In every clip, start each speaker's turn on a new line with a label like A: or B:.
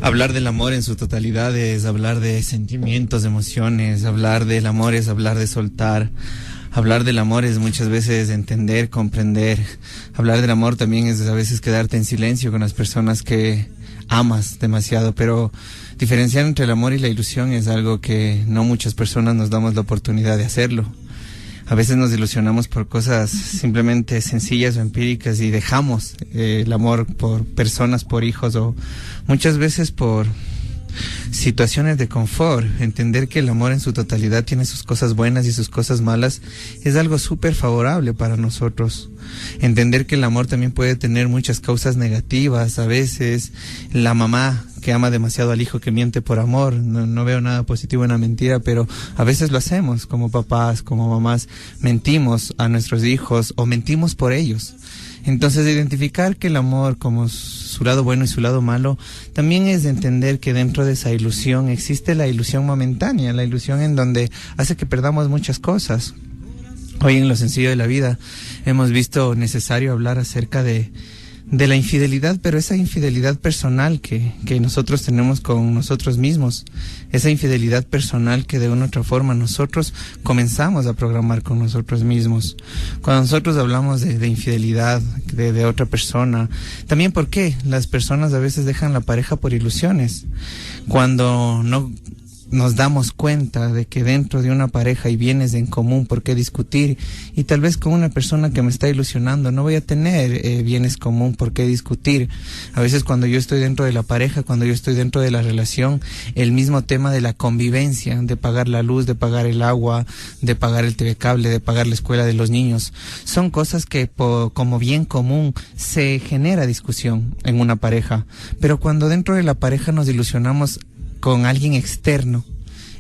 A: Hablar del amor en su totalidad es hablar de sentimientos, de emociones. Hablar del amor es hablar de soltar. Hablar del amor es muchas veces entender, comprender. Hablar del amor también es a veces quedarte en silencio con las personas que amas demasiado, pero diferenciar entre el amor y la ilusión es algo que no muchas personas nos damos la oportunidad de hacerlo. A veces nos ilusionamos por cosas simplemente sencillas o empíricas y dejamos el amor por personas, por hijos o muchas veces por situaciones de confort. Entender que el amor en su totalidad tiene sus cosas buenas y sus cosas malas es algo súper favorable para nosotros. Entender que el amor también puede tener muchas causas negativas. A veces la mamá que ama demasiado al hijo que miente por amor, no veo nada positivo en la mentira, pero a veces lo hacemos como papás, como mamás, mentimos a nuestros hijos o mentimos por ellos. Entonces, identificar que el amor como su lado bueno y su lado malo, también es de entender que dentro de esa ilusión existe la ilusión momentánea, la ilusión en donde hace que perdamos muchas cosas. Hoy en Lo Sencillo de la Vida hemos visto necesario hablar acerca de la infidelidad, pero esa infidelidad personal que nosotros tenemos con nosotros mismos, esa infidelidad personal que de una u otra forma nosotros comenzamos a programar con nosotros mismos. Cuando nosotros hablamos de infidelidad de otra persona, también ¿por qué? Las personas a veces dejan la pareja por ilusiones, cuando no nos damos cuenta de que dentro de una pareja hay bienes en común por qué discutir, y tal vez con una persona que me está ilusionando no voy a tener bienes común por qué discutir. A veces cuando yo estoy dentro de la pareja, cuando yo estoy dentro de la relación, el mismo tema de la convivencia, de pagar la luz, de pagar el agua, de pagar el TV cable, de pagar la escuela de los niños, son cosas que como bien común se genera discusión en una pareja. Pero cuando dentro de la pareja nos ilusionamos con alguien externo,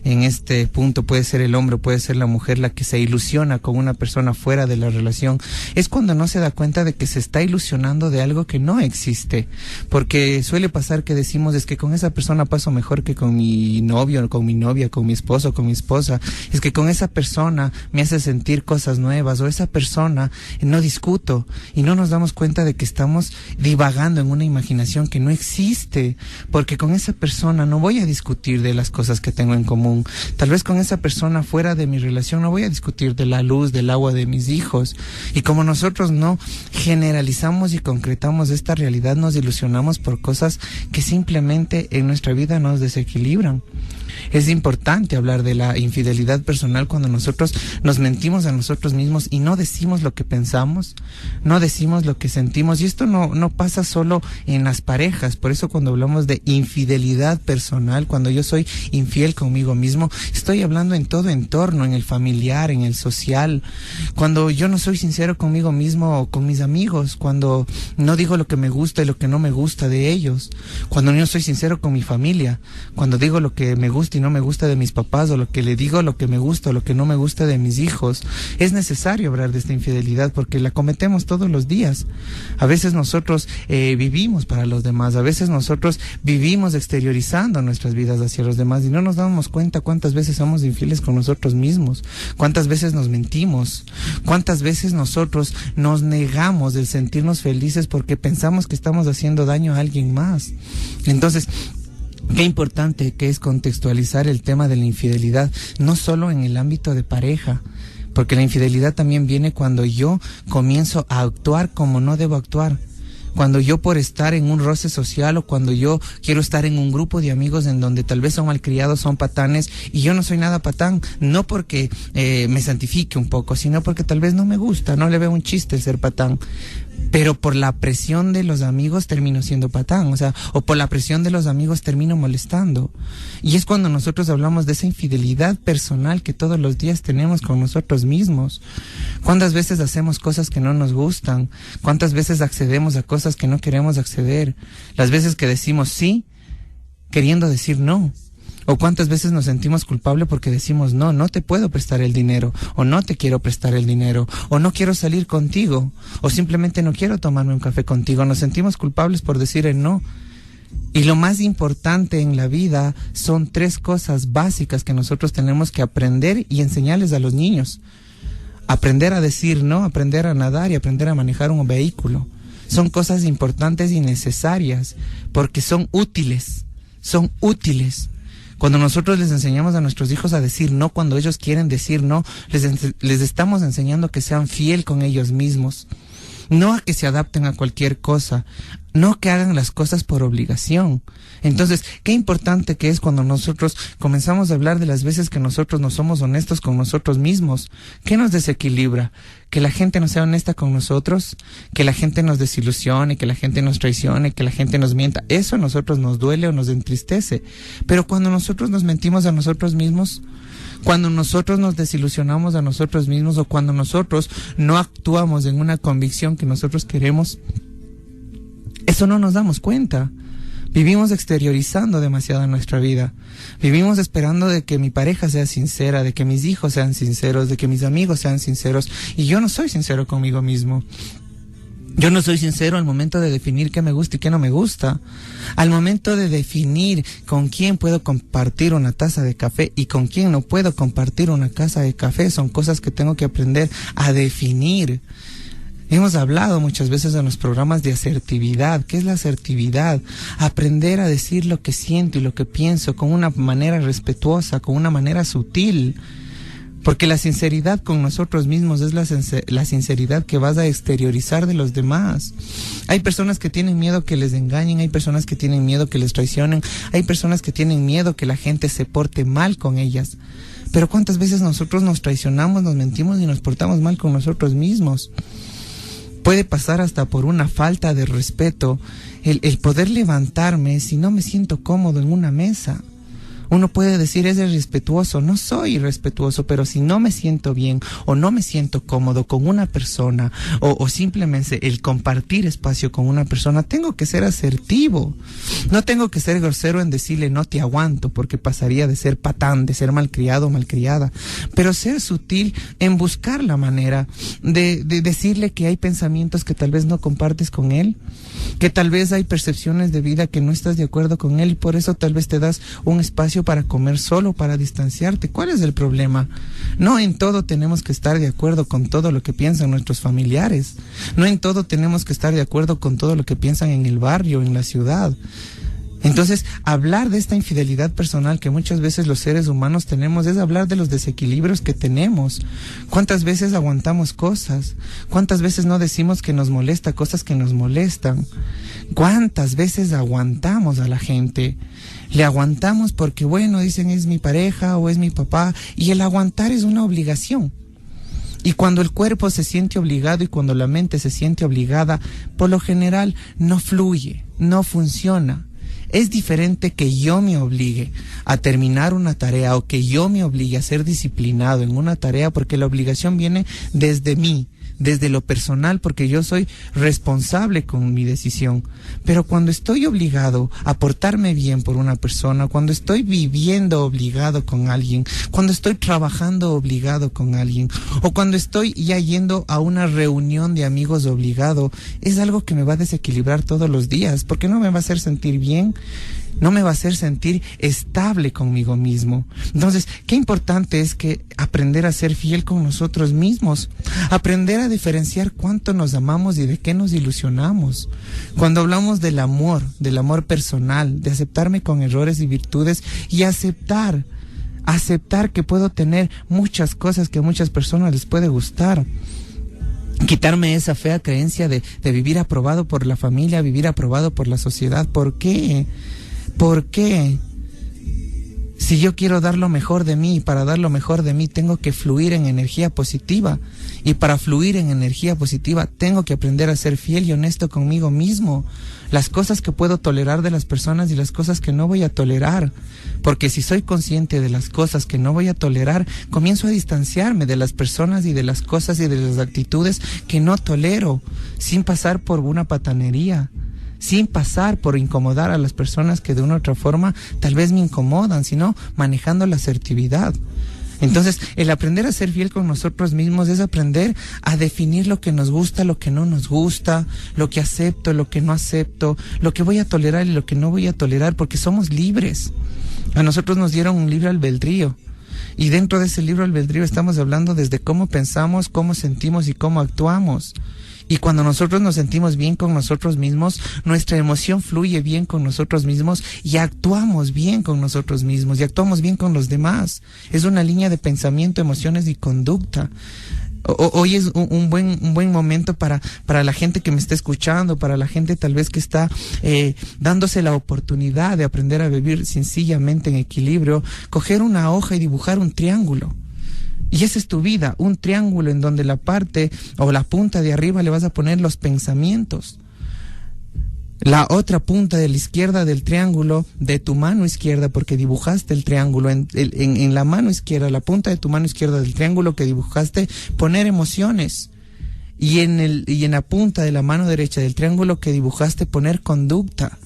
A: en este punto puede ser el hombre, puede ser la mujer la que se ilusiona con una persona fuera de la relación, es cuando no se da cuenta de que se está ilusionando de algo que no existe, porque suele pasar que decimos, es que con esa persona paso mejor que con mi novio, con mi novia, con mi esposo, con mi esposa, es que con esa persona me hace sentir cosas nuevas, o esa persona no discuto, y no nos damos cuenta de que estamos divagando en una imaginación que no existe, porque con esa persona no voy a discutir de las cosas que tengo en común. Tal vez con esa persona fuera de mi relación no voy a discutir de la luz, del agua de mis hijos. Y como nosotros no generalizamos y concretamos esta realidad, nos ilusionamos por cosas que simplemente en nuestra vida nos desequilibran. Es importante hablar de la infidelidad personal cuando nosotros nos mentimos a nosotros mismos y no decimos lo que pensamos, no decimos lo que sentimos. Y esto no pasa solo en las parejas. Por eso cuando hablamos de infidelidad personal, cuando yo soy infiel conmigo mismo, estoy hablando en todo entorno, en el familiar, en el social. Cuando yo no soy sincero conmigo mismo o con mis amigos, cuando no digo lo que me gusta y lo que no me gusta de ellos, cuando no soy sincero con mi familia, cuando digo lo que me gusta y no me gusta de mis papás, o lo que le digo lo que me gusta o lo que no me gusta de mis hijos. Es necesario hablar de esta infidelidad porque la cometemos todos los días. A veces nosotros vivimos para los demás, a veces nosotros vivimos exteriorizando nuestras vidas hacia los demás y no nos damos cuenta cuántas veces somos infieles con nosotros mismos, cuántas veces nos mentimos, cuántas veces nosotros nos negamos de sentirnos felices porque pensamos que estamos haciendo daño a alguien más. Entonces, qué importante que es contextualizar el tema de la infidelidad, no solo en el ámbito de pareja, porque la infidelidad también viene cuando yo comienzo a actuar como no debo actuar. Cuando yo por estar en un roce social, o cuando yo quiero estar en un grupo de amigos en donde tal vez son malcriados, son patanes, y yo no soy nada patán, no porque me santifique un poco, sino porque tal vez no me gusta, no le veo un chiste el ser patán. Pero por la presión de los amigos termino siendo patán, o por la presión de los amigos termino molestando. Y es cuando nosotros hablamos de esa infidelidad personal que todos los días tenemos con nosotros mismos. ¿Cuántas veces hacemos cosas que no nos gustan? ¿Cuántas veces accedemos a cosas que no queremos acceder? Las veces que decimos sí, queriendo decir no. O cuántas veces nos sentimos culpables porque decimos no te puedo prestar el dinero, o no te quiero prestar el dinero, o no quiero salir contigo, o simplemente no quiero tomarme un café contigo. Nos sentimos culpables por decir el no. Y lo más importante en la vida son 3 cosas básicas que nosotros tenemos que aprender y enseñarles a los niños. Aprender a decir no, aprender a nadar y aprender a manejar un vehículo. Son cosas importantes y necesarias porque son útiles. son útiles. Cuando nosotros les enseñamos a nuestros hijos a decir no cuando ellos quieren decir no, les estamos enseñando que sean fiel con ellos mismos. No a que se adapten a cualquier cosa, no que hagan las cosas por obligación. Entonces, qué importante que es cuando nosotros comenzamos a hablar de las veces que nosotros no somos honestos con nosotros mismos. ¿Qué nos desequilibra? Que la gente no sea honesta con nosotros, que la gente nos desilusione, que la gente nos traicione, que la gente nos mienta. Eso a nosotros nos duele o nos entristece. Pero cuando nosotros nos mentimos a nosotros mismos, cuando nosotros nos desilusionamos a nosotros mismos o cuando nosotros no actuamos en una convicción que nosotros queremos, eso no nos damos cuenta. Vivimos exteriorizando demasiado nuestra vida. Vivimos esperando de que mi pareja sea sincera, de que mis hijos sean sinceros, de que mis amigos sean sinceros. Y yo no soy sincero conmigo mismo. Yo no soy sincero al momento de definir qué me gusta y qué no me gusta. Al momento de definir con quién puedo compartir una taza de café y con quién no puedo compartir una taza de café. Son cosas que tengo que aprender a definir. Hemos hablado muchas veces en los programas de asertividad. ¿Qué es la asertividad? Aprender a decir lo que siento y lo que pienso con una manera respetuosa, con una manera sutil. Porque la sinceridad con nosotros mismos es la sinceridad que vas a exteriorizar de los demás. Hay personas que tienen miedo que les engañen, hay personas que tienen miedo que les traicionen, hay personas que tienen miedo que la gente se porte mal con ellas. Pero ¿cuántas veces nosotros nos traicionamos, nos mentimos y nos portamos mal con nosotros mismos? Puede pasar hasta por una falta de respeto el poder levantarme si no me siento cómodo en una mesa. Uno puede decir, es irrespetuoso. No soy irrespetuoso, pero si no me siento bien o no me siento cómodo con una persona o simplemente el compartir espacio con una persona, tengo que ser asertivo. No tengo que ser grosero en decirle no te aguanto, porque pasaría de ser patán, de ser malcriado o malcriada. Pero ser sutil en buscar la manera de decirle que hay pensamientos que tal vez no compartes con él, que tal vez hay percepciones de vida que no estás de acuerdo con él y por eso tal vez te das un espacio para comer solo, para distanciarte. ¿Cuál es el problema? No en todo tenemos que estar de acuerdo con todo lo que piensan nuestros familiares. No en todo tenemos que estar de acuerdo con todo lo que piensan en el barrio, en la ciudad. Entonces, hablar de esta infidelidad personal que muchas veces los seres humanos tenemos es hablar de los desequilibrios que tenemos. ¿Cuántas veces aguantamos cosas? ¿Cuántas veces no decimos que nos molesta cosas que nos molestan? ¿Cuántas veces aguantamos a la gente? Le aguantamos porque, bueno, dicen es mi pareja o es mi papá, y el aguantar es una obligación. Y cuando el cuerpo se siente obligado y cuando la mente se siente obligada, por lo general no fluye, no funciona. Es diferente que yo me obligue a terminar una tarea o que yo me obligue a ser disciplinado en una tarea, porque la obligación viene desde mí, desde lo personal, porque yo soy responsable con mi decisión. Pero cuando estoy obligado a portarme bien por una persona, cuando estoy viviendo obligado con alguien, cuando estoy trabajando obligado con alguien, o cuando estoy ya yendo a una reunión de amigos obligado, es algo que me va a desequilibrar todos los días, porque no me va a hacer sentir bien, no me va a hacer sentir estable conmigo mismo. Entonces, qué importante es que aprender a ser fiel con nosotros mismos, aprender a diferenciar cuánto nos amamos y de qué nos ilusionamos. Cuando hablamos del amor personal, de aceptarme con errores y virtudes y aceptar que puedo tener muchas cosas que a muchas personas les puede gustar. Quitarme esa fea creencia de vivir aprobado por la familia, vivir aprobado por la sociedad. ¿Por qué? ¿Por qué? Si yo quiero dar lo mejor de mí, para dar lo mejor de mí tengo que fluir en energía positiva. Y para fluir en energía positiva tengo que aprender a ser fiel y honesto conmigo mismo. Las cosas que puedo tolerar de las personas y las cosas que no voy a tolerar. Porque si soy consciente de las cosas que no voy a tolerar, comienzo a distanciarme de las personas y de las cosas y de las actitudes que no tolero, sin pasar por una patanería, sin pasar por incomodar a las personas que de una u otra forma tal vez me incomodan, sino manejando la asertividad. Entonces, el aprender a ser fiel con nosotros mismos es aprender a definir lo que nos gusta, lo que no nos gusta, lo que acepto, lo que no acepto, lo que voy a tolerar y lo que no voy a tolerar, porque somos libres. A nosotros nos dieron un libre albedrío. Y dentro de ese libre albedrío estamos hablando desde cómo pensamos, cómo sentimos y cómo actuamos. Y cuando nosotros nos sentimos bien con nosotros mismos, nuestra emoción fluye bien con nosotros mismos y actuamos bien con nosotros mismos y actuamos bien con los demás. Es una línea de pensamiento, emociones y conducta. Hoy es un buen momento para la gente que me está escuchando, para la gente tal vez que está dándose la oportunidad de aprender a vivir sencillamente en equilibrio, coger una hoja y dibujar un triángulo. Y esa es tu vida, un triángulo en donde la parte o la punta de arriba le vas a poner los pensamientos. La otra punta de la izquierda del triángulo, de tu mano izquierda, porque dibujaste el triángulo en la mano izquierda, la punta de tu mano izquierda del triángulo que dibujaste, poner emociones. Y en la punta de la mano derecha del triángulo que dibujaste, poner conducta.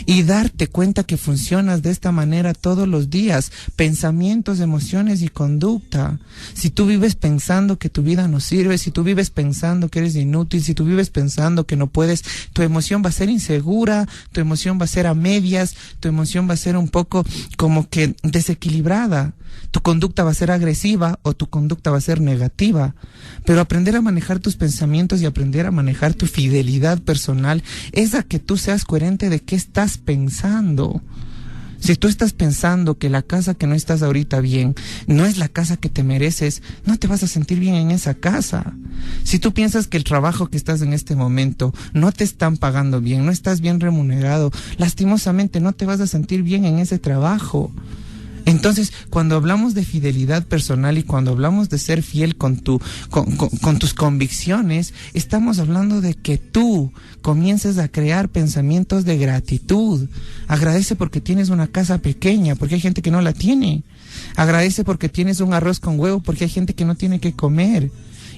A: Y darte cuenta que funcionas de esta manera todos los días, pensamientos, emociones y conducta. Si tú vives pensando que tu vida no sirve, si tú vives pensando que eres inútil, si tú vives pensando que no puedes, tu emoción va a ser insegura, tu emoción va a ser a medias, tu emoción va a ser un poco como que desequilibrada. Tu conducta va a ser agresiva o tu conducta va a ser negativa. Pero aprender a manejar tus pensamientos y aprender a manejar tu fidelidad personal es a que tú seas coherente de qué estás pensando. Si tú estás pensando que la casa que no estás ahorita bien no es la casa que te mereces, no te vas a sentir bien en esa casa. Si tú piensas que el trabajo que estás en este momento no te están pagando bien, no estás bien remunerado, lastimosamente no te vas a sentir bien en ese trabajo. Entonces, cuando hablamos de fidelidad personal y cuando hablamos de ser fiel con tus convicciones, estamos hablando de que tú comiences a crear pensamientos de gratitud. Agradece porque tienes una casa pequeña, porque hay gente que no la tiene. Agradece porque tienes un arroz con huevo, porque hay gente que no tiene que comer.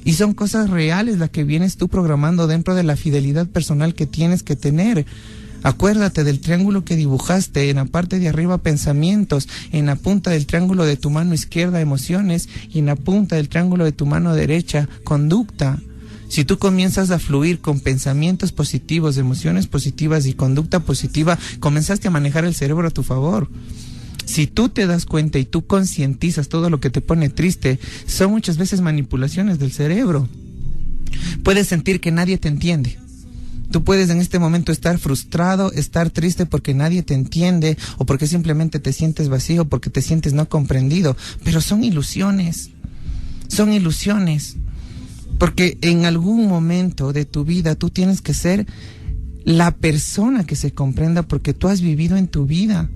A: Y son cosas reales las que vienes tú programando dentro de la fidelidad personal que tienes que tener. Acuérdate del triángulo que dibujaste, en la parte de arriba pensamientos, en la punta del triángulo de tu mano izquierda emociones y en la punta del triángulo de tu mano derecha conducta. Si tú comienzas a fluir con pensamientos positivos, emociones positivas y conducta positiva, comenzaste a manejar el cerebro a tu favor. Si tú te das cuenta y tú concientizas todo lo que te pone triste, son muchas veces manipulaciones del cerebro. Puedes sentir que nadie te entiende. Tú puedes en este momento estar frustrado, estar triste porque nadie te entiende o porque simplemente te sientes vacío, porque te sientes no comprendido, pero son ilusiones, porque en algún momento de tu vida tú tienes que ser la persona que se comprenda porque tú has vivido en tu vida.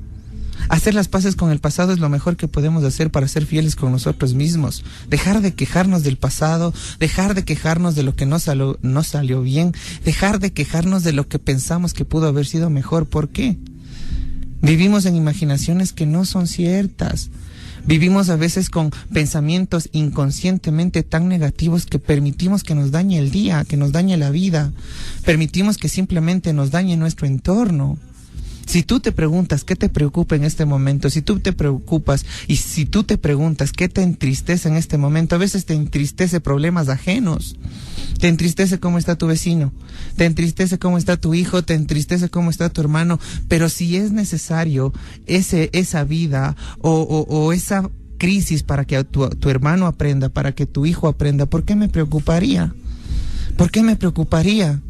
A: Hacer las paces con el pasado es lo mejor que podemos hacer para ser fieles con nosotros mismos. Dejar de quejarnos del pasado, dejar de quejarnos de lo que no salió bien, dejar de quejarnos de lo que pensamos que pudo haber sido mejor. ¿Por qué? Vivimos en imaginaciones que no son ciertas. Vivimos a veces con pensamientos inconscientemente tan negativos que permitimos que nos dañe el día, que nos dañe la vida. Permitimos que simplemente nos dañe nuestro entorno. Si tú te preguntas qué te preocupa en este momento, si tú te preocupas y si tú te preguntas qué te entristece en este momento, a veces te entristece problemas ajenos, te entristece cómo está tu vecino, te entristece cómo está tu hijo, te entristece cómo está tu hermano, pero si es necesario esa vida o esa crisis para que tu hermano aprenda, para que tu hijo aprenda, ¿por qué me preocuparía? ¿Por qué me preocuparía?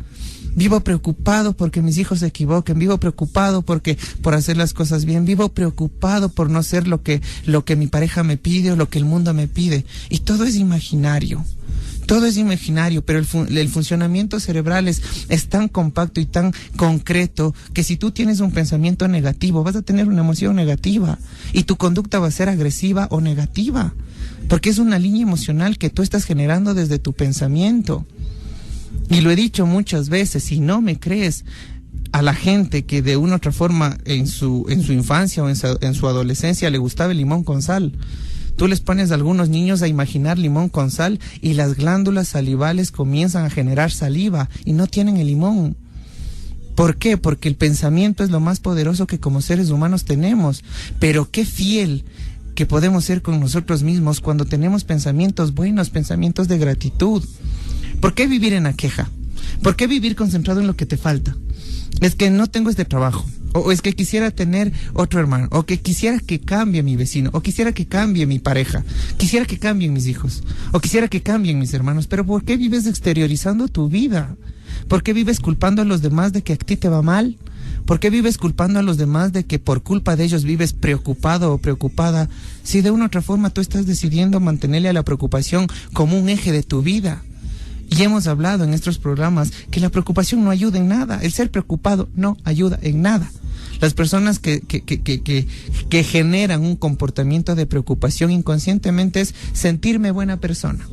A: Vivo preocupado porque mis hijos se equivoquen, vivo preocupado por hacer las cosas bien, vivo preocupado por no ser lo que mi pareja me pide o lo que el mundo me pide. Y todo es imaginario. Todo es imaginario, pero el funcionamiento cerebral es tan compacto y tan concreto que si tú tienes un pensamiento negativo, vas a tener una emoción negativa y tu conducta va a ser agresiva o negativa, porque es una línea emocional que tú estás generando desde tu pensamiento. Y lo he dicho muchas veces, si no me crees, a la gente que de una u otra forma en su infancia o en su adolescencia le gustaba el limón con sal, tú les pones a algunos niños a imaginar limón con sal y las glándulas salivales comienzan a generar saliva y no tienen el limón. ¿Por qué? Porque el pensamiento es lo más poderoso que como seres humanos tenemos, pero qué fiel que podemos ser con nosotros mismos cuando tenemos pensamientos buenos, pensamientos de gratitud. ¿Por qué vivir en la queja? ¿Por qué vivir concentrado en lo que te falta? Es que no tengo este trabajo, o es que quisiera tener otro hermano, o que quisiera que cambie mi vecino, o quisiera que cambie mi pareja, quisiera que cambien mis hijos, o quisiera que cambien mis hermanos. Pero ¿por qué vives exteriorizando tu vida? ¿Por qué vives culpando a los demás de que a ti te va mal? ¿Por qué vives culpando a los demás de que por culpa de ellos vives preocupado o preocupada, si de una u otra forma tú estás decidiendo mantenerle a la preocupación como un eje de tu vida? Y hemos hablado en estos programas que la preocupación no ayuda en nada. El ser preocupado no ayuda en nada. Las personas que generan un comportamiento de preocupación inconscientemente es sentirme buena persona.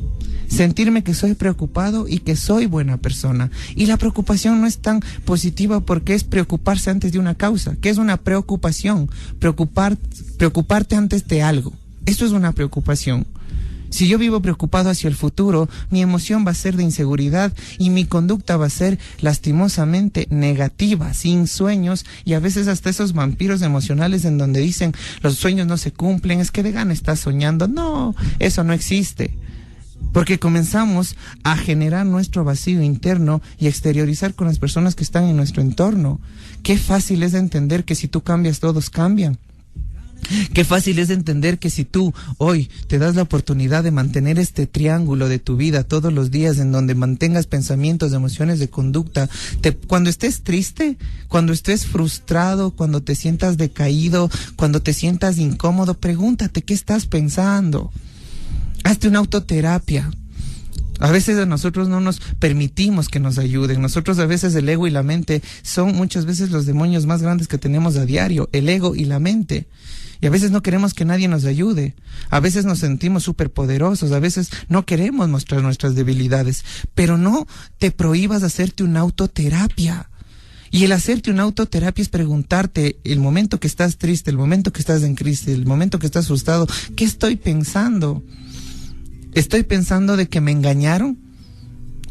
A: Sentirme que soy preocupado y que soy buena persona. Y la preocupación no es tan positiva porque es preocuparse antes de una causa. ¿Qué es una preocupación? Preocuparte antes de algo. Eso es una preocupación. Si yo vivo preocupado hacia el futuro, mi emoción va a ser de inseguridad y mi conducta va a ser lastimosamente negativa, sin sueños, y a veces hasta esos vampiros emocionales en donde dicen los sueños no se cumplen, es que de gana estás soñando. No, eso no existe. Porque comenzamos a generar nuestro vacío interno y exteriorizar con las personas que están en nuestro entorno. Qué fácil es de entender que si tú cambias, todos cambian. Qué fácil es entender que si tú hoy te das la oportunidad de mantener este triángulo de tu vida todos los días en donde mantengas pensamientos, emociones de conducta, cuando estés triste, cuando estés frustrado, cuando te sientas decaído, cuando te sientas incómodo, pregúntate qué estás pensando. Hazte una autoterapia. A veces a nosotros no nos permitimos que nos ayuden. Nosotros a veces el ego y la mente son muchas veces los demonios más grandes que tenemos a diario. El ego y la mente. Y a veces no queremos que nadie nos ayude. A veces nos sentimos superpoderosos. A veces no queremos mostrar nuestras debilidades. Pero no te prohíbas hacerte una autoterapia. Y el hacerte una autoterapia es preguntarte el momento que estás triste, el momento que estás en crisis, el momento que estás asustado, ¿qué estoy pensando? ¿Estoy pensando de que me engañaron?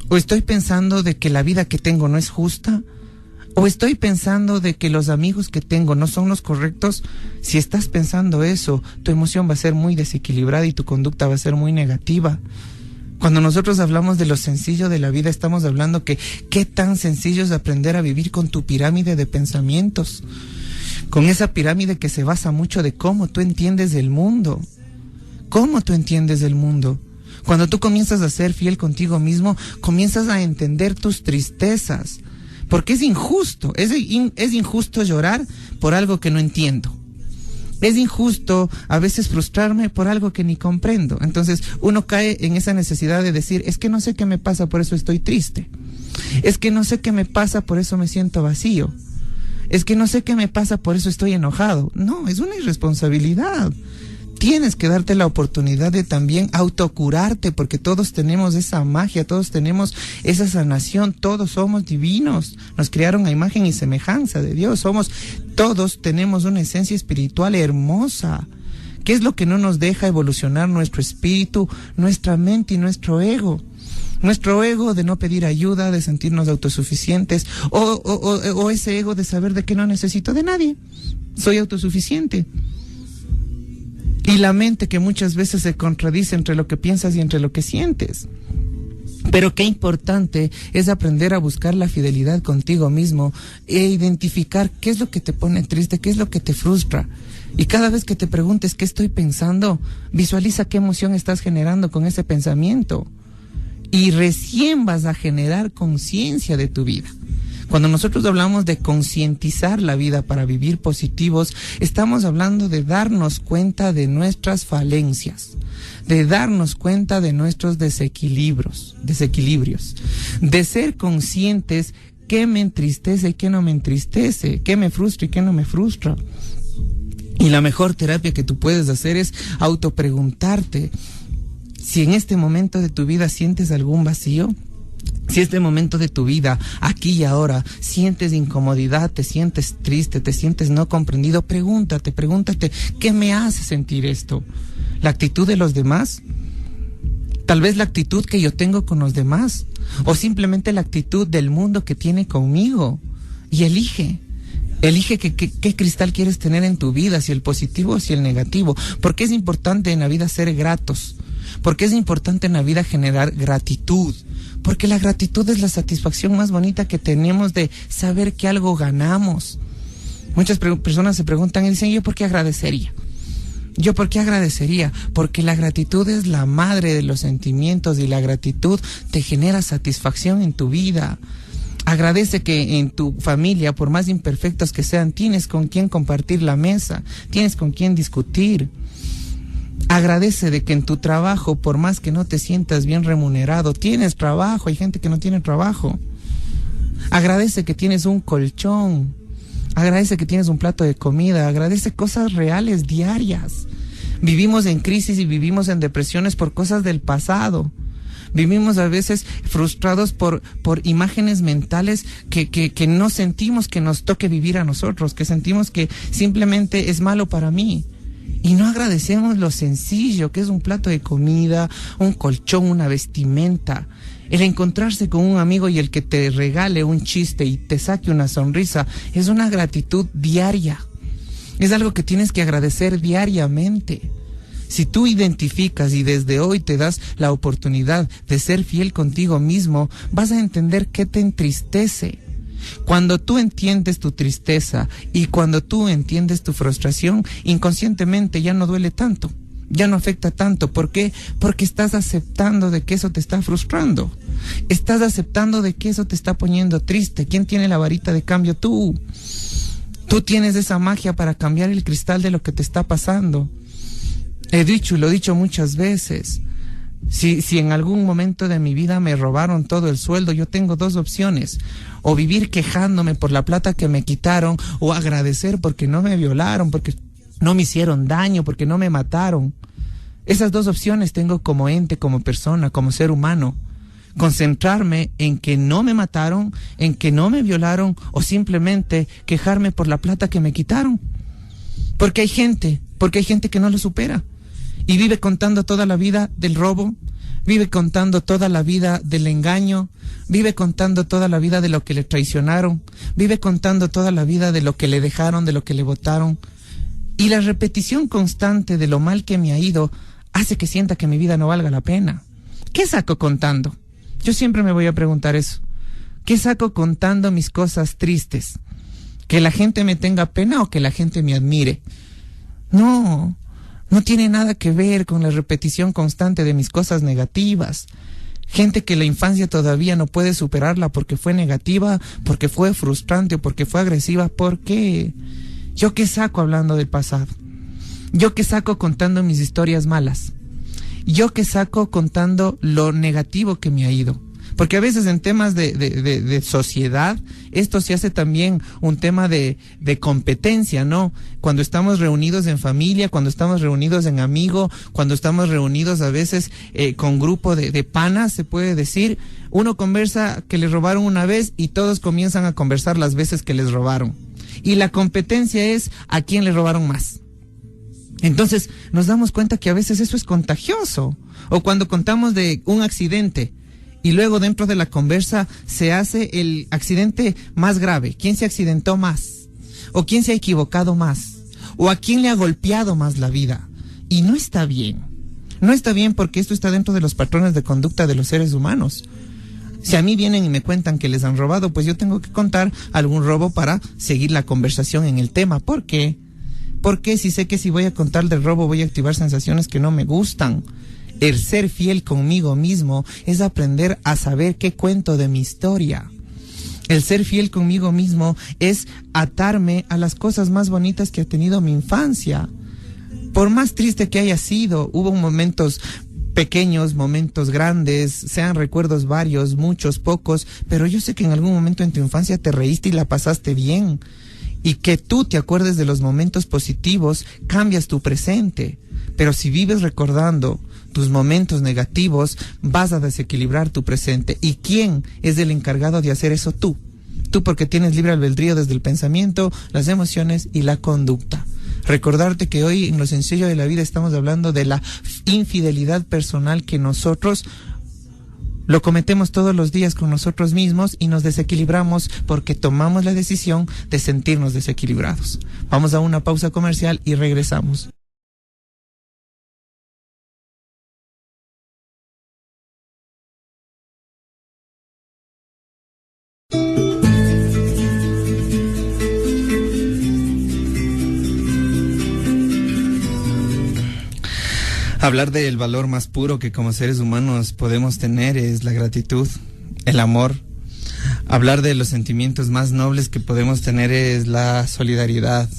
A: ¿O estoy pensando de que la vida que tengo no es justa? ¿O estoy pensando de que los amigos que tengo no son los correctos? Si estás pensando eso, tu emoción va a ser muy desequilibrada y tu conducta va a ser muy negativa. Cuando nosotros hablamos de lo sencillo de la vida, estamos hablando que qué tan sencillo es aprender a vivir con tu pirámide de pensamientos. Con esa pirámide que se basa mucho de cómo tú entiendes el mundo. ¿Cómo tú entiendes el mundo? Cuando tú comienzas a ser fiel contigo mismo, comienzas a entender tus tristezas. Porque es injusto, es injusto llorar por algo que no entiendo. Es injusto a veces frustrarme por algo que ni comprendo. Entonces uno cae en esa necesidad de decir, es que no sé qué me pasa, por eso estoy triste. Es que no sé qué me pasa, por eso me siento vacío. Es que no sé qué me pasa, por eso estoy enojado. No, es una irresponsabilidad. Tienes que darte la oportunidad de también autocurarte, porque todos tenemos esa magia, todos tenemos esa sanación, todos somos divinos, nos crearon a imagen y semejanza de Dios, todos tenemos una esencia espiritual hermosa. ¿Qué es lo que no nos deja evolucionar nuestro espíritu, nuestra mente y nuestro ego? Nuestro ego de no pedir ayuda, de sentirnos autosuficientes, o ese ego de saber de que no necesito de nadie, soy autosuficiente. Y la mente que muchas veces se contradice entre lo que piensas y entre lo que sientes. Pero qué importante es aprender a buscar la fidelidad contigo mismo e identificar qué es lo que te pone triste, qué es lo que te frustra. Y cada vez que te preguntes qué estoy pensando, visualiza qué emoción estás generando con ese pensamiento. Y recién vas a generar conciencia de tu vida. Cuando nosotros hablamos de concientizar la vida para vivir positivos, estamos hablando de darnos cuenta de nuestras falencias, de darnos cuenta de nuestros desequilibrios, de ser conscientes qué me entristece y qué no me entristece, qué me frustra y qué no me frustra. Y la mejor terapia que tú puedes hacer es autopreguntarte si en este momento de tu vida sientes algún vacío. Si este momento de tu vida, aquí y ahora, sientes incomodidad, te sientes triste, te sientes no comprendido, pregúntate, ¿qué me hace sentir esto? ¿La actitud de los demás? Tal vez la actitud que yo tengo con los demás, o simplemente la actitud del mundo que tiene conmigo. Y elige qué cristal quieres tener en tu vida, si el positivo o si el negativo. Porque es importante en la vida ser gratos. Porque es importante en la vida generar gratitud. Porque la gratitud es la satisfacción más bonita que tenemos de saber que algo ganamos. Muchas personas se preguntan y dicen, ¿yo por qué agradecería? ¿Yo por qué agradecería? Porque la gratitud es la madre de los sentimientos y la gratitud te genera satisfacción en tu vida. Agradece que en tu familia, por más imperfectos que sean, tienes con quién compartir la mesa, tienes con quién discutir. Agradece de que en tu trabajo, por más que no te sientas bien remunerado, tienes trabajo, hay gente que no tiene trabajo. Agradece que tienes un colchón, agradece que tienes un plato de comida, agradece cosas reales, diarias. Vivimos en crisis y vivimos en depresiones por cosas del pasado. Vivimos a veces frustrados por imágenes mentales que no sentimos que nos toque vivir a nosotros, que sentimos que simplemente es malo para mí. Y no agradecemos lo sencillo, que es un plato de comida, un colchón, una vestimenta. El encontrarse con un amigo y el que te regale un chiste y te saque una sonrisa es una gratitud diaria. Es algo que tienes que agradecer diariamente. Si tú identificas y desde hoy te das la oportunidad de ser fiel contigo mismo, vas a entender qué te entristece. Cuando tú entiendes tu tristeza y cuando tú entiendes tu frustración, inconscientemente ya no duele tanto, ya no afecta tanto. ¿Por qué? Porque estás aceptando de que eso te está frustrando. Estás aceptando de que eso te está poniendo triste. ¿Quién tiene la varita de cambio? Tú. Tú tienes esa magia para cambiar el cristal de lo que te está pasando. He dicho y lo he dicho muchas veces. Si en algún momento de mi vida me robaron todo el sueldo, yo tengo dos opciones: o vivir quejándome por la plata que me quitaron, o agradecer porque no me violaron, porque no me hicieron daño, porque no me mataron. Esas dos opciones tengo como ente, como persona, como ser humano. Concentrarme en que no me mataron, en que no me violaron, o simplemente quejarme por la plata que me quitaron. Porque hay gente que no lo supera. Y vive contando toda la vida del robo, vive contando toda la vida del engaño, vive contando toda la vida de lo que le traicionaron, vive contando toda la vida de lo que le dejaron, de lo que le botaron. Y la repetición constante de lo mal que me ha ido hace que sienta que mi vida no valga la pena. ¿Qué saco contando? Yo siempre me voy a preguntar eso. ¿Qué saco contando mis cosas tristes? ¿Que la gente me tenga pena o que la gente me admire? No tiene nada que ver con la repetición constante de mis cosas negativas. Gente que la infancia todavía no puede superarla porque fue negativa, porque fue frustrante o porque fue agresiva. ¿Por qué? ¿Yo qué saco hablando del pasado? ¿Yo qué saco contando mis historias malas? ¿Yo qué saco contando lo negativo que me ha ido? Porque a veces en temas de sociedad, esto se hace también un tema de competencia, ¿no? Cuando estamos reunidos en familia, cuando estamos reunidos en amigo, cuando estamos reunidos a veces con grupo de panas, se puede decir, uno conversa que le robaron una vez y todos comienzan a conversar las veces que les robaron. Y la competencia es a quién le robaron más. Entonces nos damos cuenta que a veces eso es contagioso. O cuando contamos de un accidente y luego dentro de la conversa se hace el accidente más grave. ¿Quién se accidentó más? ¿O quién se ha equivocado más? ¿O a quién le ha golpeado más la vida? Y no está bien. No está bien porque esto está dentro de los patrones de conducta de los seres humanos. Si a mí vienen y me cuentan que les han robado, pues yo tengo que contar algún robo para seguir la conversación en el tema. ¿Por qué? Porque si sé que si voy a contar del robo voy a activar sensaciones que no me gustan. El ser fiel conmigo mismo es aprender a saber qué cuento de mi historia. El ser fiel conmigo mismo es atarme a las cosas más bonitas que ha tenido mi infancia. Por más triste que haya sido, hubo momentos pequeños, momentos grandes, sean recuerdos varios, muchos, pocos, pero yo sé que en algún momento en tu infancia te reíste y la pasaste bien. Y que tú te acuerdes de los momentos positivos, cambias tu presente. Pero si vives recordando tus momentos negativos, vas a desequilibrar tu presente. ¿Y quién es el encargado de hacer eso? Tú. Tú, porque tienes libre albedrío desde el pensamiento, las emociones y la conducta. Recordarte que hoy en Lo Sencillo de la Vida estamos hablando de la infidelidad personal que nosotros lo cometemos todos los días con nosotros mismos y nos desequilibramos porque tomamos la decisión de sentirnos desequilibrados. Vamos a una pausa comercial y regresamos. Hablar del valor más puro que como seres humanos podemos tener es la gratitud, el amor. Hablar de los sentimientos más nobles que podemos tener es la solidaridad.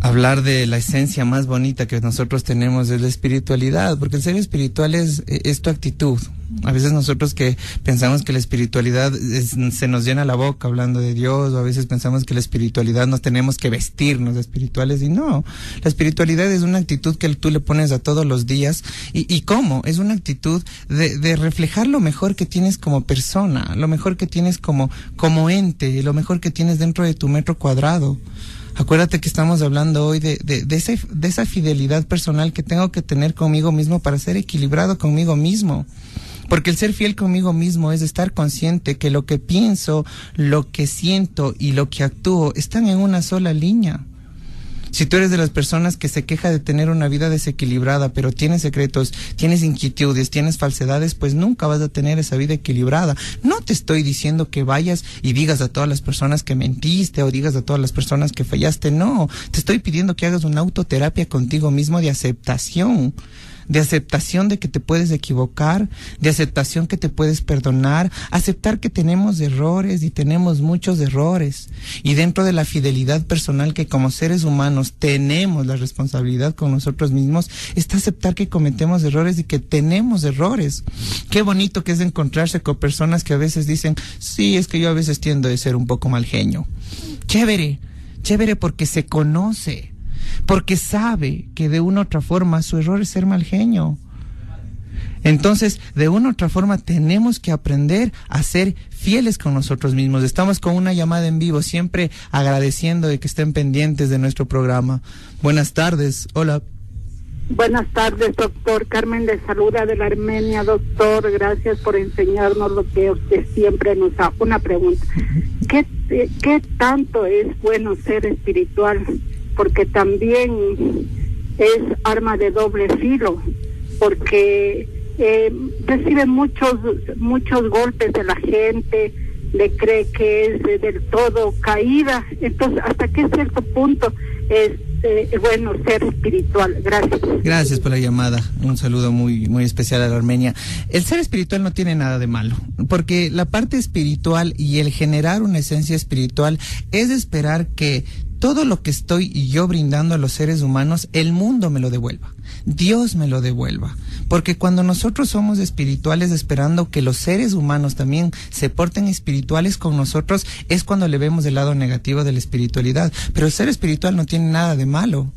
A: Hablar de la esencia más bonita que nosotros tenemos es la espiritualidad, porque el ser espiritual es tu actitud. A veces nosotros que pensamos que la espiritualidad se nos llena la boca hablando de Dios, o a veces pensamos que la espiritualidad nos tenemos que vestirnos de espirituales, y no. La espiritualidad es una actitud que tú le pones a todos los días. ¿Y cómo? Es una actitud de reflejar lo mejor que tienes como persona, lo mejor que tienes como ente, lo mejor que tienes dentro de tu metro cuadrado. Acuérdate que estamos hablando hoy de esa fidelidad personal que tengo que tener conmigo mismo para ser equilibrado conmigo mismo. Porque el ser fiel conmigo mismo es estar consciente que lo que pienso, lo que siento y lo que actúo están en una sola línea. Si tú eres de las personas que se queja de tener una vida desequilibrada, pero tienes secretos, tienes inquietudes, tienes falsedades, pues nunca vas a tener esa vida equilibrada. No te estoy diciendo que vayas y digas a todas las personas que mentiste o digas a todas las personas que fallaste. No, te estoy pidiendo que hagas una autoterapia contigo mismo de aceptación de que te puedes equivocar, de aceptación que te puedes perdonar, aceptar que tenemos errores y tenemos muchos errores. Y dentro de la fidelidad personal que como seres humanos tenemos la responsabilidad con nosotros mismos, está aceptar que cometemos errores y que tenemos errores. Qué bonito que es encontrarse con personas que a veces dicen, sí, es que yo a veces tiendo a ser un poco mal genio. Chévere porque se conoce. Porque sabe que de una u otra forma su error es ser mal genio. Entonces, de una u otra forma tenemos que aprender a ser fieles con nosotros mismos. Estamos con una llamada en vivo, siempre agradeciendo de que estén pendientes de nuestro programa. Buenas tardes, hola.
B: Buenas tardes, doctor. Carmen le saluda de la Armenia. Doctor, gracias por enseñarnos lo que usted siempre nos da. Una pregunta. ¿Qué tanto es bueno ser espiritual? Porque también es arma de doble filo, porque recibe muchos golpes de la gente, le cree que es del todo caída. Entonces, ¿hasta qué cierto punto es bueno ser espiritual? Gracias.
A: Gracias por la llamada. Un saludo muy, muy especial a la Armenia. El ser espiritual no tiene nada de malo, porque la parte espiritual y el generar una esencia espiritual es esperar que todo lo que estoy yo brindando a los seres humanos, el mundo me lo devuelva, Dios me lo devuelva. Porque cuando nosotros somos espirituales esperando que los seres humanos también se porten espirituales con nosotros, es cuando le vemos el lado negativo de la espiritualidad. Pero el ser espiritual no tiene nada de malo.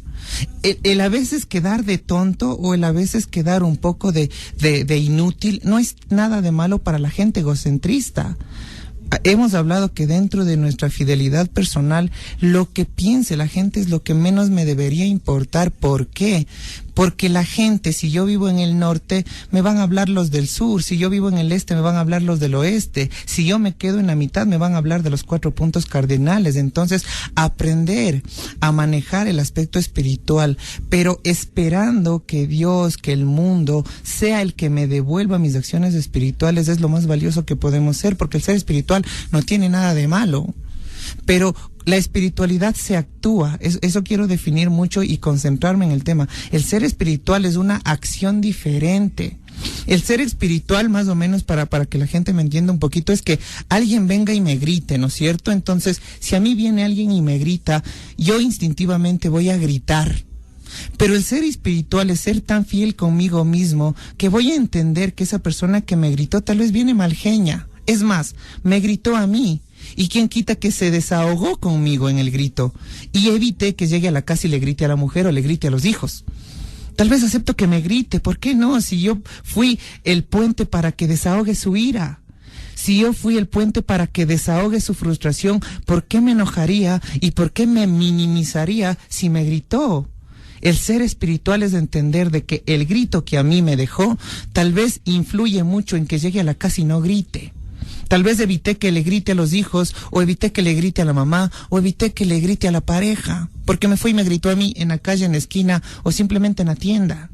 A: El a veces quedar de tonto o el a veces quedar un poco de inútil no es nada de malo para la gente egocentrista. Hemos hablado que dentro de nuestra fidelidad personal, lo que piense la gente es lo que menos me debería importar. ¿Por qué? Porque la gente, si yo vivo en el norte, me van a hablar los del sur. Si yo vivo en el este, me van a hablar los del oeste. Si yo me quedo en la mitad, me van a hablar de los 4 puntos cardinales. Entonces, aprender a manejar el aspecto espiritual, pero esperando que Dios, que el mundo, sea el que me devuelva mis acciones espirituales, es lo más valioso que podemos ser, porque el ser espiritual no tiene nada de malo. Pero la espiritualidad se actúa, eso quiero definir mucho y concentrarme en el tema. El ser espiritual es una acción diferente. El ser espiritual, más o menos, para que la gente me entienda un poquito, es que alguien venga y me grite, ¿no es cierto? Entonces, si a mí viene alguien y me grita, yo instintivamente voy a gritar. Pero el ser espiritual es ser tan fiel conmigo mismo que voy a entender que esa persona que me gritó tal vez viene mal genia. Es más, me gritó a mí. Y quién quita que se desahogó conmigo en el grito y evité que llegue a la casa y le grite a la mujer o le grite a los hijos. Tal vez acepto que me grite, ¿por qué no? Si yo fui el puente para que desahogue su ira, si yo fui el puente para que desahogue su frustración, ¿por qué me enojaría y por qué me minimizaría si me gritó? El ser espiritual es entender de que el grito que a mí me dejó tal vez influye mucho en que llegue a la casa y no grite. Tal vez evité que le grite a los hijos, o evité que le grite a la mamá, o evité que le grite a la pareja, porque me fue y me gritó a mí en la calle, en la esquina, o simplemente en la tienda.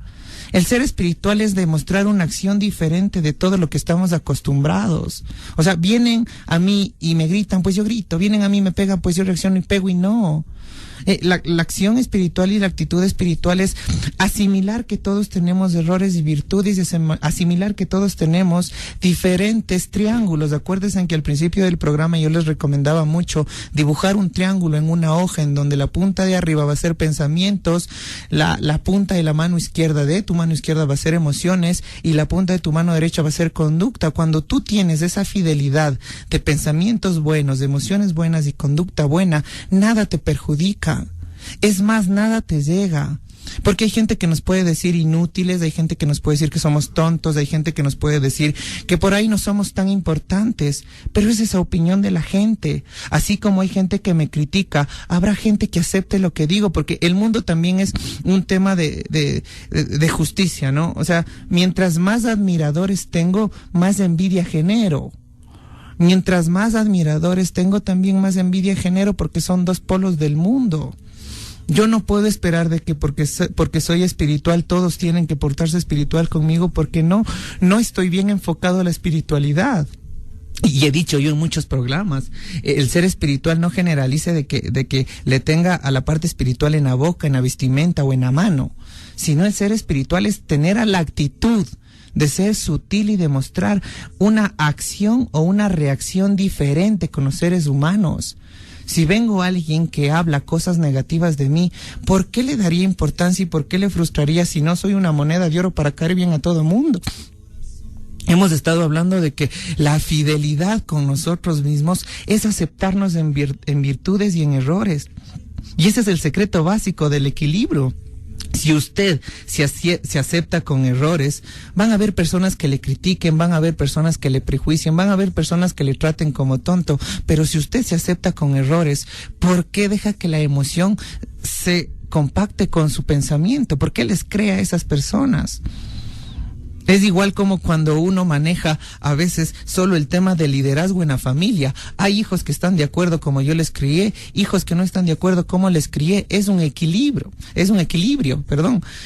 A: El ser espiritual es demostrar una acción diferente de todo lo que estamos acostumbrados. O sea, vienen a mí y me gritan, pues yo grito. Vienen a mí y me pegan, pues yo reacciono y pego, y no. La acción espiritual y la actitud espiritual es asimilar que todos tenemos errores y virtudes, y asimilar que todos tenemos diferentes triángulos. Acuérdense que al principio del programa yo les recomendaba mucho dibujar un triángulo en una hoja en donde la punta de arriba va a ser pensamientos, la punta de la mano izquierda de tu mano izquierda va a ser emociones y la punta de tu mano derecha va a ser conducta. Cuando tú tienes esa fidelidad de pensamientos buenos, de emociones buenas y conducta buena, nada te perjudica. Es más, nada te llega. Porque hay gente que nos puede decir inútiles, hay gente que nos puede decir que somos tontos, hay gente que nos puede decir que por ahí no somos tan importantes, pero es esa opinión de la gente. Así como hay gente que me critica, habrá gente que acepte lo que digo, porque el mundo también es un tema de justicia, ¿no? O sea, mientras más admiradores tengo, más envidia genero. Mientras más admiradores tengo, también más envidia genero, porque son dos polos del mundo. Yo no puedo esperar de que porque soy espiritual todos tienen que portarse espiritual conmigo, porque no estoy bien enfocado a la espiritualidad. Y he dicho yo en muchos programas, el ser espiritual no generalice de que le tenga a la parte espiritual en la boca, en la vestimenta o en la mano, sino el ser espiritual es tener a la actitud de ser sutil y demostrar una acción o una reacción diferente con los seres humanos. Si vengo a alguien que habla cosas negativas de mí, ¿por qué le daría importancia y por qué le frustraría si no soy una moneda de oro para caer bien a todo el mundo? Hemos estado hablando de que la fidelidad con nosotros mismos es aceptarnos en virtudes y en errores. Y ese es el secreto básico del equilibrio. Si usted se acepta con errores, van a haber personas que le critiquen, van a haber personas que le prejuicien, van a haber personas que le traten como tonto, pero si usted se acepta con errores, ¿por qué deja que la emoción se compacte con su pensamiento? ¿Por qué les crea a esas personas? Es igual como cuando uno maneja a veces solo el tema del liderazgo en la familia. Hay hijos que están de acuerdo como yo les crié, hijos que no están de acuerdo como les crié. Es un equilibrio.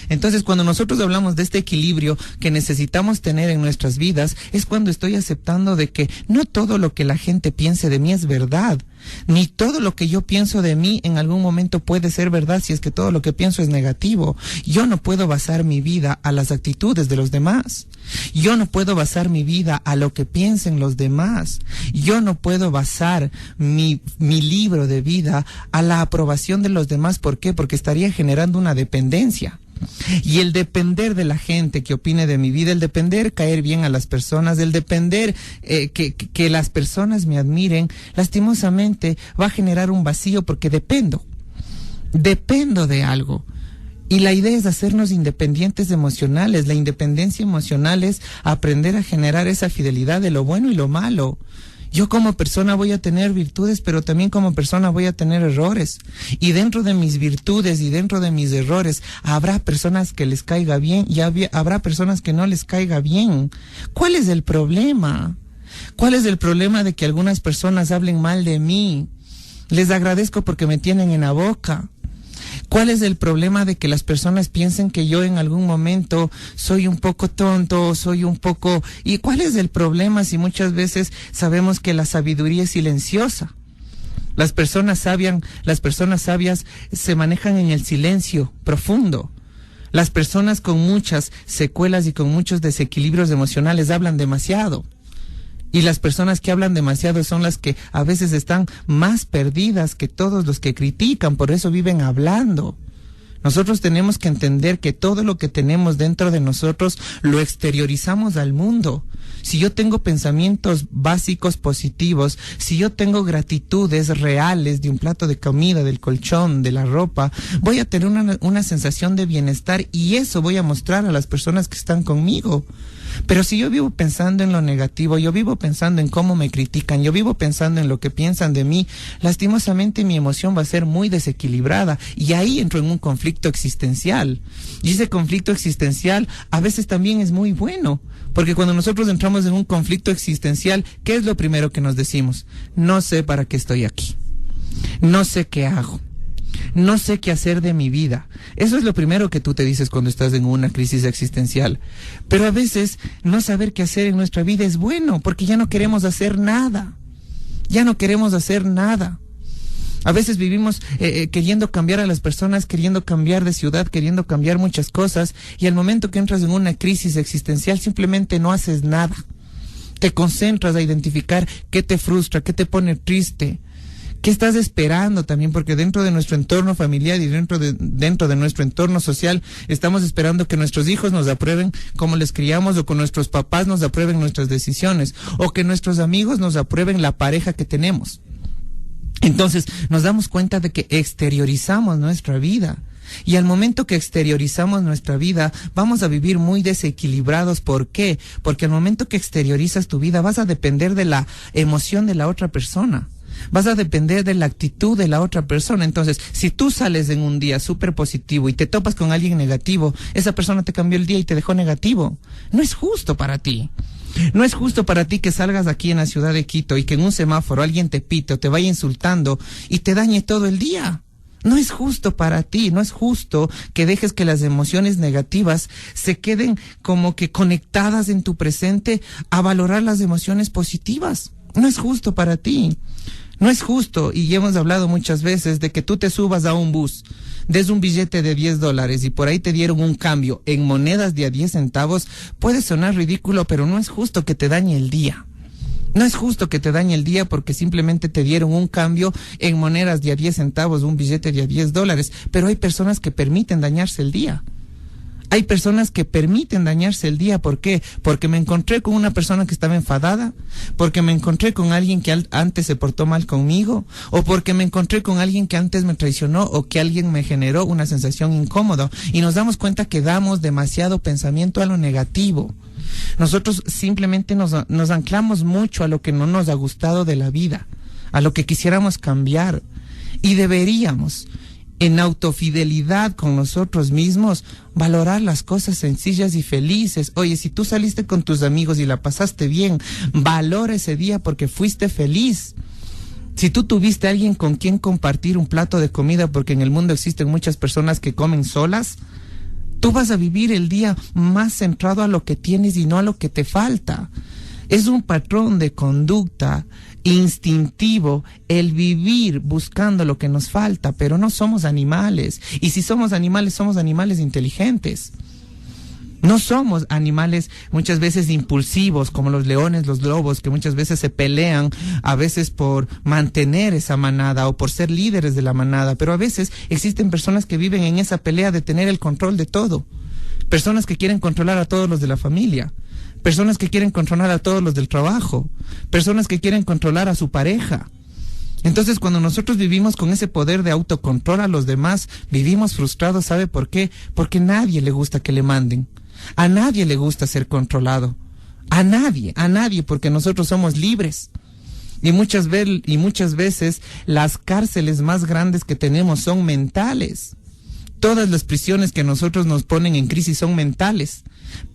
A: Entonces, cuando nosotros hablamos de este equilibrio que necesitamos tener en nuestras vidas, es cuando estoy aceptando de que no todo lo que la gente piense de mí es verdad. Ni todo lo que yo pienso de mí en algún momento puede ser verdad si es que todo lo que pienso es negativo. Yo no puedo basar mi vida a las actitudes de los demás. Yo no puedo basar mi vida a lo que piensen los demás. Yo no puedo basar mi libro de vida a la aprobación de los demás. ¿Por qué? Porque estaría generando una dependencia. Y el depender de la gente que opine de mi vida, el depender caer bien a las personas, el depender que las personas me admiren, lastimosamente va a generar un vacío porque dependo de algo. Y la idea es hacernos independientes emocionales. La independencia emocional es aprender a generar esa fidelidad de lo bueno y lo malo. Yo como persona voy a tener virtudes, pero también como persona voy a tener errores. Y dentro de mis virtudes y dentro de mis errores, habrá personas que les caiga bien y habrá personas que no les caiga bien. ¿Cuál es el problema? ¿Cuál es el problema de que algunas personas hablen mal de mí? Les agradezco porque me tienen en la boca. ¿Cuál es el problema de que las personas piensen que yo en algún momento soy un poco tonto, ¿Y cuál es el problema si muchas veces sabemos que la sabiduría es silenciosa? Las personas sabias se manejan en el silencio profundo. Las personas con muchas secuelas y con muchos desequilibrios emocionales hablan demasiado. Y las personas que hablan demasiado son las que a veces están más perdidas que todos los que critican, por eso viven hablando. Nosotros tenemos que entender que todo lo que tenemos dentro de nosotros lo exteriorizamos al mundo. Si yo tengo pensamientos básicos positivos, si yo tengo gratitudes reales de un plato de comida, del colchón, de la ropa, voy a tener una sensación de bienestar y eso voy a mostrar a las personas que están conmigo. Pero si yo vivo pensando en lo negativo, yo vivo pensando en cómo me critican, yo vivo pensando en lo que piensan de mí, lastimosamente mi emoción va a ser muy desequilibrada y ahí entro en un conflicto existencial. Y ese conflicto existencial a veces también es muy bueno, porque cuando nosotros entramos en un conflicto existencial, ¿qué es lo primero que nos decimos? No sé para qué estoy aquí, no sé qué hago, no sé qué hacer de mi vida. Eso es lo primero que tú te dices cuando estás en una crisis existencial. Pero a veces no saber qué hacer en nuestra vida es bueno, porque ya no queremos hacer nada. Ya no queremos hacer nada. A veces vivimos queriendo cambiar a las personas, queriendo cambiar de ciudad, queriendo cambiar muchas cosas, y al momento que entras en una crisis existencial simplemente no haces nada. Te concentras a identificar qué te frustra, qué te pone triste, qué estás esperando también, porque dentro de nuestro entorno familiar y dentro de nuestro entorno social estamos esperando que nuestros hijos nos aprueben cómo les criamos, o que nuestros papás nos aprueben nuestras decisiones, o que nuestros amigos nos aprueben la pareja que tenemos. Entonces nos damos cuenta de que exteriorizamos nuestra vida. Y al momento que exteriorizamos nuestra vida, vamos a vivir muy desequilibrados. ¿Por qué? Porque al momento que exteriorizas tu vida, vas a depender de la emoción de la otra persona. Vas a depender de la actitud de la otra persona. Entonces, si tú sales en un día súper positivo y te topas con alguien negativo, esa persona te cambió el día y te dejó negativo. No es justo para ti. No es justo para ti que salgas aquí en la ciudad de Quito y que en un semáforo alguien te pite o te vaya insultando y te dañe todo el día. No es justo para ti, no es justo que dejes que las emociones negativas se queden como que conectadas en tu presente a valorar las emociones positivas. No es justo para ti. No es justo, y hemos hablado muchas veces de que tú te subas a un bus, des un billete de $10 y por ahí te dieron un cambio en monedas de a 10 centavos. Puede sonar ridículo, pero no es justo que te dañe el día. No es justo que te dañe el día porque simplemente te dieron un cambio en monedas de a 10 centavos, un billete de a $10, pero hay personas que permiten dañarse el día. Hay personas que permiten dañarse el día. ¿Por qué? Porque me encontré con una persona que estaba enfadada, porque me encontré con alguien que antes se portó mal conmigo, o porque me encontré con alguien que antes me traicionó, o que alguien me generó una sensación incómoda. Y nos damos cuenta que damos demasiado pensamiento a lo negativo. Nosotros simplemente nos anclamos mucho a lo que no nos ha gustado de la vida, a lo que quisiéramos cambiar. Y deberíamos, en autofidelidad con nosotros mismos, valorar las cosas sencillas y felices. Oye, si tú saliste con tus amigos y la pasaste bien, valora ese día porque fuiste feliz. Si tú tuviste a alguien con quien compartir un plato de comida, porque en el mundo existen muchas personas que comen solas, tú vas a vivir el día más centrado a lo que tienes y no a lo que te falta. Es un patrón de conducta instintivo el vivir buscando lo que nos falta, pero no somos animales. Y si somos animales inteligentes. No somos animales muchas veces impulsivos como los leones, los lobos, que muchas veces se pelean, a veces por mantener esa manada o por ser líderes de la manada, pero a veces existen personas que viven en esa pelea de tener el control de todo. Personas que quieren controlar a todos los de la familia, personas que quieren controlar a todos los del trabajo, personas que quieren controlar a su pareja. Entonces, cuando nosotros vivimos con ese poder de autocontrol a los demás, vivimos frustrados. ¿Sabe por qué? Porque a nadie le gusta que le manden. A nadie le gusta ser controlado. A nadie, porque nosotros somos libres. Y muchas veces las cárceles más grandes que tenemos son mentales. Todas las prisiones que nosotros nos ponen en crisis son mentales.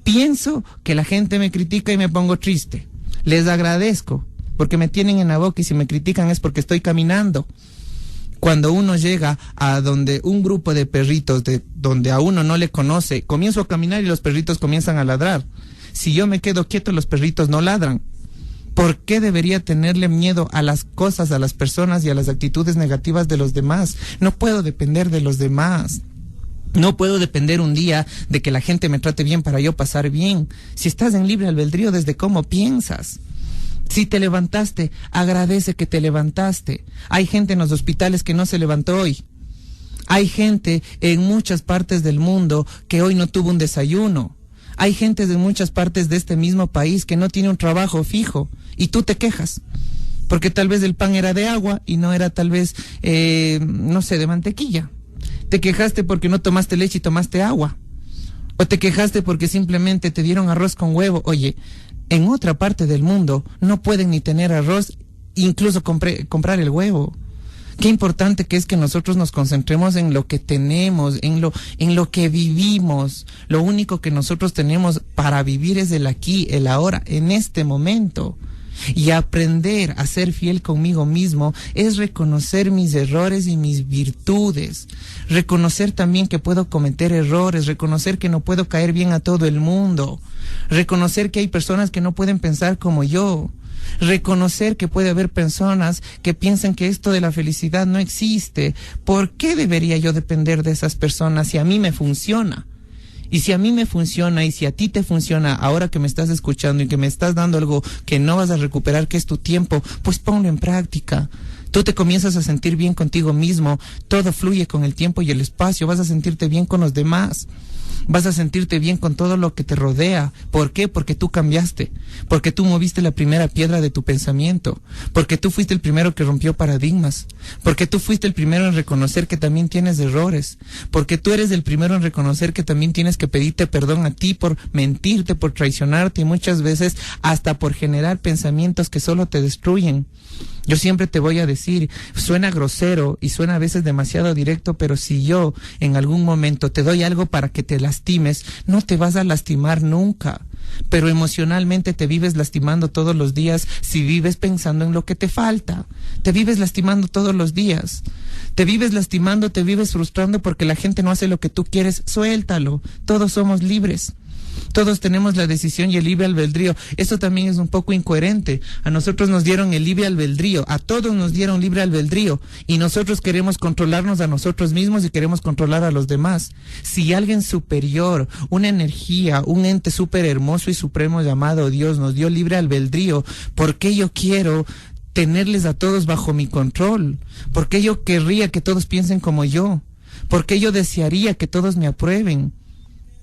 A: Pienso que la gente me critica y me pongo triste. Les agradezco porque me tienen en la boca, y si me critican es porque estoy caminando. Cuando uno llega a donde un grupo de perritos, donde a uno no le conoce, comienzo a caminar y los perritos comienzan a ladrar. Si yo me quedo quieto, los perritos no ladran. ¿Por qué debería tenerle miedo a las cosas, a las personas y a las actitudes negativas de los demás? No puedo depender de los demás. No puedo depender un día de que la gente me trate bien para yo pasar bien. Si estás en libre albedrío desde cómo piensas. Si te levantaste, agradece que te levantaste. Hay gente en los hospitales que no se levantó hoy. Hay gente en muchas partes del mundo que hoy no tuvo un desayuno. Hay gente de muchas partes de este mismo país que no tiene un trabajo fijo. Y tú te quejas. Porque tal vez el pan era de agua y no era tal vez, de mantequilla. Te quejaste porque no tomaste leche y tomaste agua. O te quejaste porque simplemente te dieron arroz con huevo. Oye, en otra parte del mundo no pueden ni tener arroz, incluso comprar el huevo. Qué importante que es que nosotros nos concentremos en lo que tenemos, en lo que vivimos. Lo único que nosotros tenemos para vivir es el aquí, el ahora, en este momento. Y aprender a ser fiel conmigo mismo es reconocer mis errores y mis virtudes. Reconocer también que puedo cometer errores, reconocer que no puedo caer bien a todo el mundo. Reconocer que hay personas que no pueden pensar como yo. Reconocer que puede haber personas que piensan que esto de la felicidad no existe. ¿Por qué debería yo depender de esas personas si a mí me funciona? Y si a mí me funciona y si a ti te funciona, ahora que me estás escuchando y que me estás dando algo que no vas a recuperar, que es tu tiempo, pues ponlo en práctica. Tú te comienzas a sentir bien contigo mismo, todo fluye con el tiempo y el espacio, vas a sentirte bien con los demás. Vas a sentirte bien con todo lo que te rodea. ¿Por qué? Porque tú cambiaste. Porque tú moviste la primera piedra de tu pensamiento. Porque tú fuiste el primero que rompió paradigmas. Porque tú fuiste el primero en reconocer que también tienes errores. Porque tú eres el primero en reconocer que también tienes que pedirte perdón a ti por mentirte, por traicionarte y muchas veces hasta por generar pensamientos que solo te destruyen. Yo siempre te voy a decir, suena grosero y suena a veces demasiado directo, pero si yo en algún momento te doy algo para que te lastimes, no te vas a lastimar nunca. Pero emocionalmente te vives lastimando todos los días si vives pensando en lo que te falta. Te vives lastimando todos los días. Te vives lastimando, te vives frustrando porque la gente no hace lo que tú quieres. Suéltalo. Todos somos libres. Todos tenemos la decisión y el libre albedrío. Eso también es un poco incoherente. A nosotros nos dieron el libre albedrío, a todos nos dieron libre albedrío y nosotros queremos controlarnos a nosotros mismos y queremos controlar a los demás. Si alguien superior, una energía, un ente súper hermoso y supremo llamado Dios nos dio libre albedrío, ¿por qué yo quiero tenerles a todos bajo mi control? ¿Por qué yo querría que todos piensen como yo? ¿Por qué yo desearía que todos me aprueben?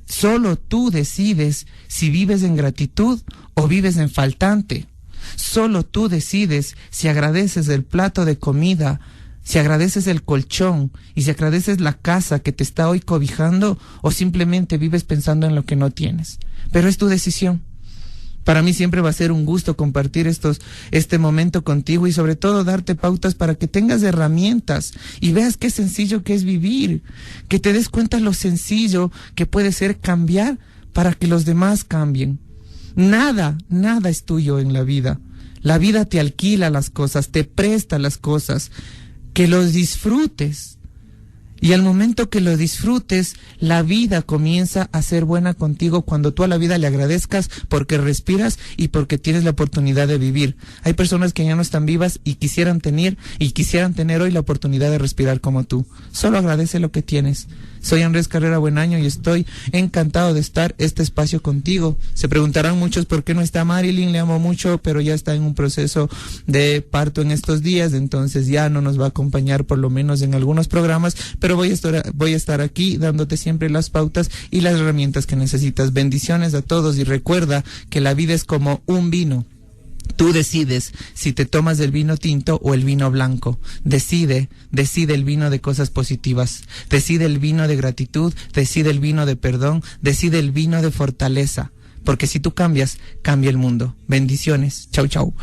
A: Solo tú decides si vives en gratitud o vives en faltante. Solo tú decides si agradeces el plato de comida, si agradeces el colchón y si agradeces la casa que te está hoy cobijando o simplemente vives pensando en lo que no tienes. Pero es tu decisión. Para mí siempre va a ser un gusto compartir este momento contigo y sobre todo darte pautas para que tengas herramientas y veas qué sencillo que es vivir, que te des cuenta lo sencillo que puede ser cambiar para que los demás cambien. Nada es tuyo en la vida. La vida te alquila las cosas, te presta las cosas, que los disfrutes. Y al momento que lo disfrutes, la vida comienza a ser buena contigo cuando tú a la vida le agradezcas porque respiras y porque tienes la oportunidad de vivir. Hay personas que ya no están vivas y quisieran tener hoy la oportunidad de respirar como tú. Solo agradece lo que tienes. Soy Andrés Carrera Buenaño y estoy encantado de estar este espacio contigo. Se preguntarán muchos por qué no está Marilyn, le amo mucho, pero ya está en un proceso de parto en estos días, entonces ya no nos va a acompañar por lo menos en algunos programas, pero voy a estar aquí dándote siempre las pautas y las herramientas que necesitas. Bendiciones a todos y recuerda que la vida es como un vino. Tú decides si te tomas el vino tinto o el vino blanco. Decide el vino de cosas positivas. Decide el vino de gratitud, decide el vino de perdón, decide el vino de fortaleza. Porque si tú cambias, cambia el mundo. Bendiciones. Chau, chau.